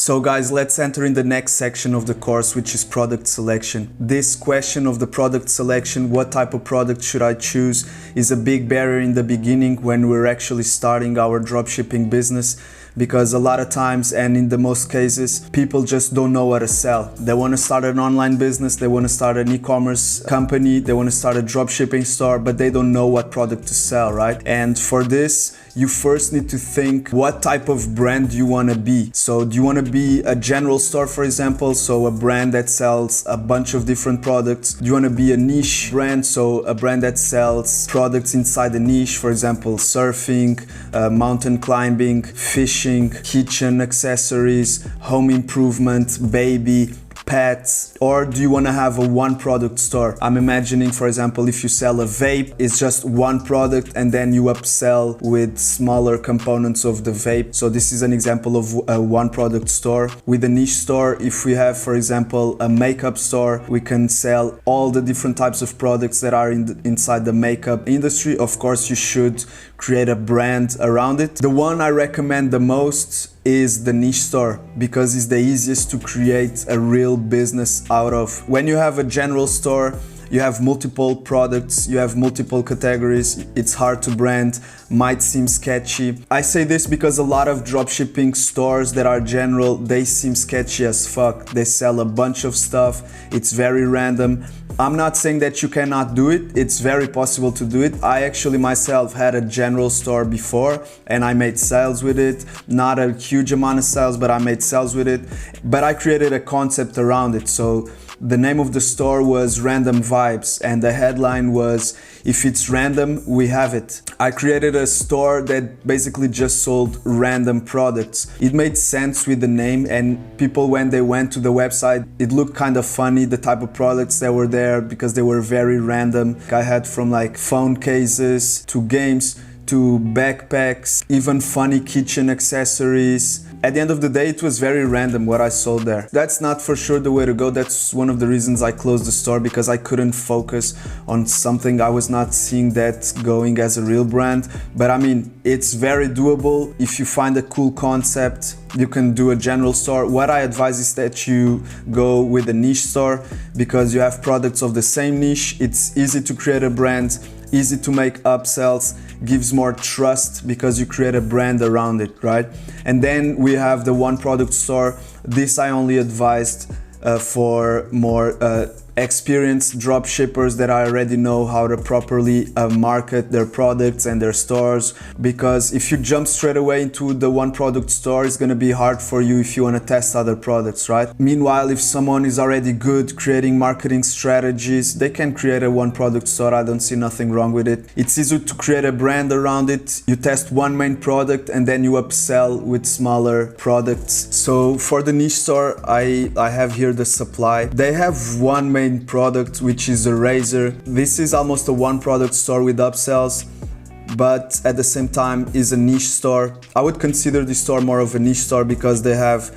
So guys, let's enter in the next section of the course, which is product selection. This question of the product selection, what type of product should I choose, is a big barrier in the beginning when we're actually starting our dropshipping business. Because a lot of times, and in the most cases, people just don't know what to sell. They want to start an online business, they want to start an e-commerce company, they want to start a dropshipping store, but they don't know what product to sell, right? And for this, you first need to think what type of brand you want to be. So do you want to be a general store, for example, so a brand that sells a bunch of different products? Do you want to be a niche brand, so a brand that sells products inside the niche, for example, surfing, mountain climbing, fishing, kitchen accessories, home improvement, baby, pets? Or do you want to have a one product store? I'm imagining, for example, if you sell a vape, it's just one product and then you upsell with smaller components of the vape. So this is an example of a one product store. With a niche store, if we have, for example, a makeup store, we can sell all the different types of products that are inside the makeup industry. Of course, you should create a brand around it. The one I recommend the most is the niche store, because it's the easiest to create a real business out of. When you have a general store, you have multiple products, you have multiple categories, it's hard to brand, might seem sketchy. I say this because a lot of dropshipping stores that are general, they seem sketchy as fuck. They sell a bunch of stuff, it's very random. I'm not saying that you cannot do it, it's very possible to do it. I actually myself had a general store before and I made sales with it. Not a huge amount of sales, but I made sales with it. But I created a concept around it. So the name of the store was Random Vibes and the headline was, if it's random, we have it. I created a store that basically just sold random products. It made sense with the name, and people, when they went to the website, it looked kind of funny, the type of products that were there, because they were very random. I had from like phone cases to games to backpacks, even funny kitchen accessories. At the end of the day, it was very random what I sold there. That's not for sure the way to go. That's one of the reasons I closed the store, because I couldn't focus on something. I was not seeing that going as a real brand. But I mean, it's very doable. If you find a cool concept, you can do a general store. What I advise is that you go with a niche store, because you have products of the same niche. It's easy to create a brand, easy to make upsells, gives more trust because you create a brand around it, right? And then we have the one product store. This I only advised for more experienced drop shippers that already know how to properly market their products and their stores, because if you jump straight away into the one product store, it's going to be hard for you if you want to test other products, right? Meanwhile, if someone is already good creating marketing strategies, they can create a one product store. I don't see nothing wrong with it. It's easy to create a brand around it. You test one main product and then you upsell with smaller products. So for the niche store, I have here the supply. They have one main product, which is a razor. This is almost a one product store with upsells, but at the same time is a niche store. I would consider this store more of a niche store because they have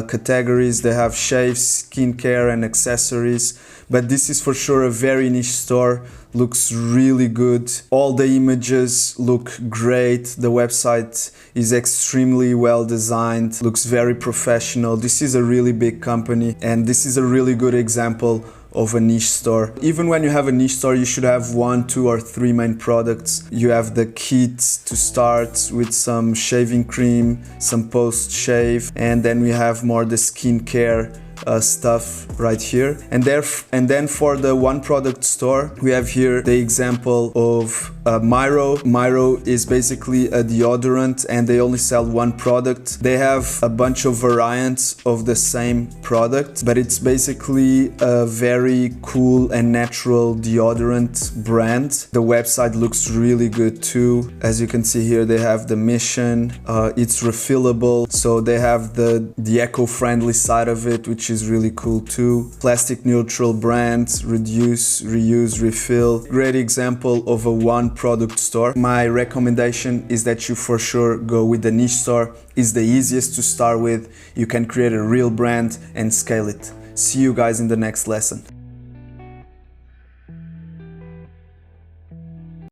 categories. They have shaves, skincare and accessories, but this is for sure a very niche store. Looks really good. All the images look great. The website is extremely well designed, looks very professional. This is a really big company, and this is a really good example of a niche store. Even when you have a niche store, you should have 1, 2 or 3 main products. You have the kits to start with, some shaving cream, some post shave, and then we have more the skincare stuff right here. And then for the one product store, we have here the example of Myro. Myro is basically a deodorant and they only sell one product. They have a bunch of variants of the same product, but it's basically a very cool and natural deodorant brand. The website looks really good too. As you can see here, they have the mission. It's refillable, so they have the eco-friendly side of it, which is really cool too. Plastic neutral brand, reduce, reuse, refill. Great example of a one product store. My recommendation is that you for sure go with the niche store. It's the easiest to start with. You can create a real brand and scale it. See you guys in the next lesson.